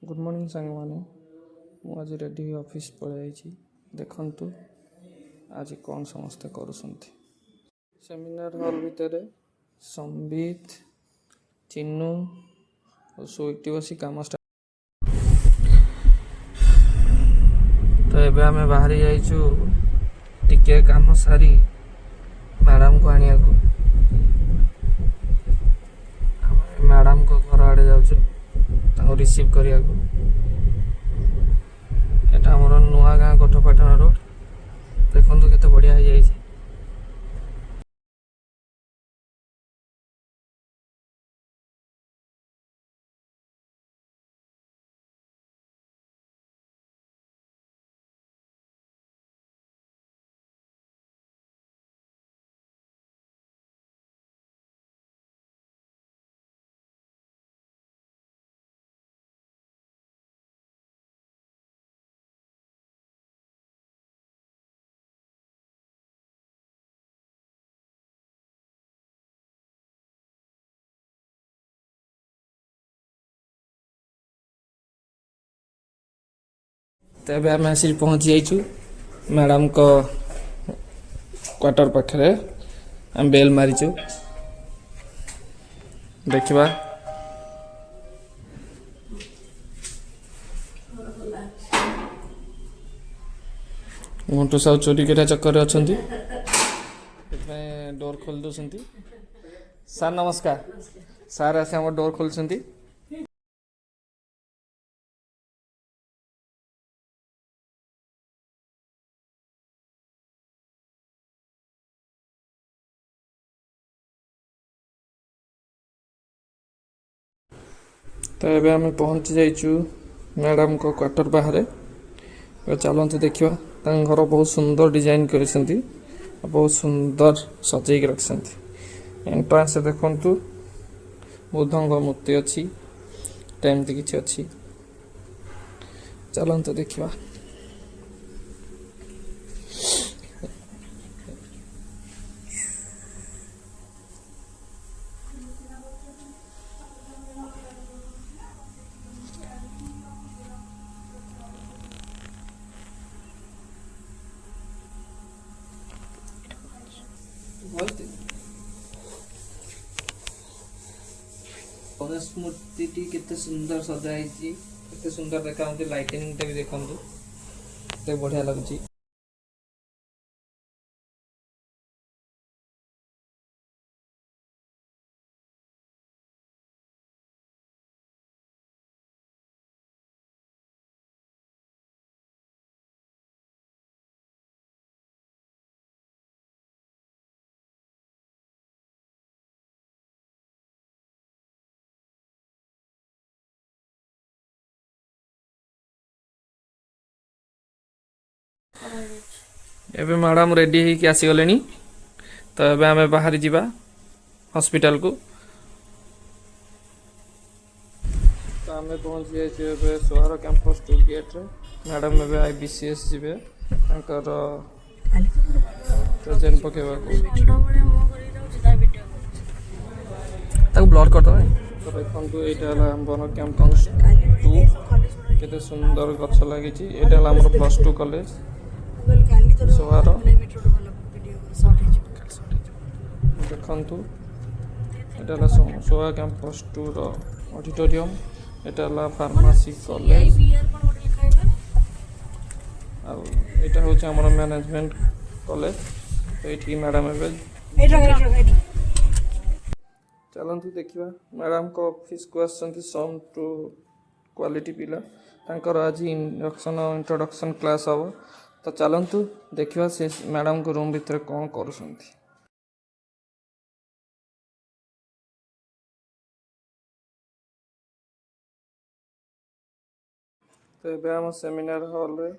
Good morning सांग मैंने मुझे रेडी ऑफिस पलि देखु आज कौन समस्ते कर सेमिनार हॉल भितर संबित चिन्नू और सोईटी बस कम स्टार्ट तो ये आम बाहरी जाइचु टिके काम सारी मैडम को आने को मैडम को घर आड़े जाऊँ रिसीव करने एटा हमर नुआ गाँ कोठपाटन रोड देखो केते बढ़िया हो जाए। तब आम आसी पहुँच जाइचु मैडम को क्वार्टर पाखे आम बेल मारीचु देखा मोटू साहु चोरी करा चक्कर अच्छा डोर खोल दौरान सार नमस्कार सार आसे आम डोर खोल तो ये आम पहुँची जाइचु मैडम को क्वार्टर बाहर चलते देखा घर बहुत सुंदर डिजाइन कर बहुत सुंदर सजैक रखिंट एंट्रांस देखु बुद्धंग मूर्ति अच्छी एमती किसी अच्छी चलते देखा गणेश मूर्ति केते सुंदर सजाई केते सुंदर देखा लाइटिंग भी देखु केते बढ़िया लगुच। एबे मैडम रेडी होके आसीगले तो ये आम बाहरी जावा हॉस्पिटल को तो आम पहुँच जाए सोहार कैंपस टू गेट रे मैडम ए आईबीसीएस जी प्रेजेंट पकेवा ब्लड कर तो देखो यहाँ आमर कैंपस टू केते सुंदर गछ लगी प्लस टू कॉलेज सोहार देखु यहाँ सोहा कैंपस टू ऑडिटोरियम यहाँ फार्मेसी कॉलेज आटा हूँ आम मैनेजमेंट कॉलेज तो ये मैडम चलतु देखा मैडम को ऑफिस को आम टू क्वालिटी पिला तांकर आज इंट्रोडक्शन क्लास हम तो चलतु देखा से मैडम को रूम भितर कौन कर तो ये आम सेमिनार हॉल रे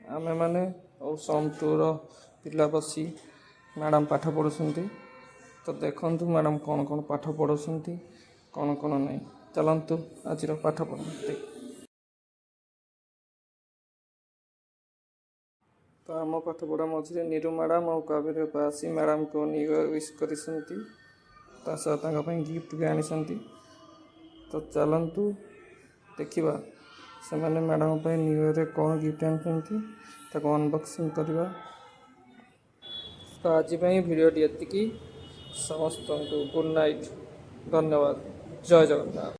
आमे माने और सम टूर पिला बसी मैडम पाठ पढ़ुंट तो देखु मैडम कौन कौन पाठ पढ़ुंट कौन कौन नहीं चलतु आज पाठ पढ़ते तो आम पाठ पढ़ा मझे नीरू मैडम और कावेरी आसी मैडम को विश कर गिफ्ट भी आनी तो चलतु देखा ସେମାନେ ମ୍ୟାଡ଼ାମ ପାଇଁ ନ୍ୟୁ ଇୟରରେ କ'ଣ ଗିଫ୍ଟ ଆଣିଛନ୍ତି ତାକୁ ଅନବକ୍ସିଂ କରିବା। ତ ଆଜି ପାଇଁ ଭିଡ଼ିଓଟି ଏତିକି। ସମସ୍ତଙ୍କୁ ଗୁଡ୍ ନାଇଟ୍, ଧନ୍ୟବାଦ, ଜୟ ଜଗନ୍ନାଥ।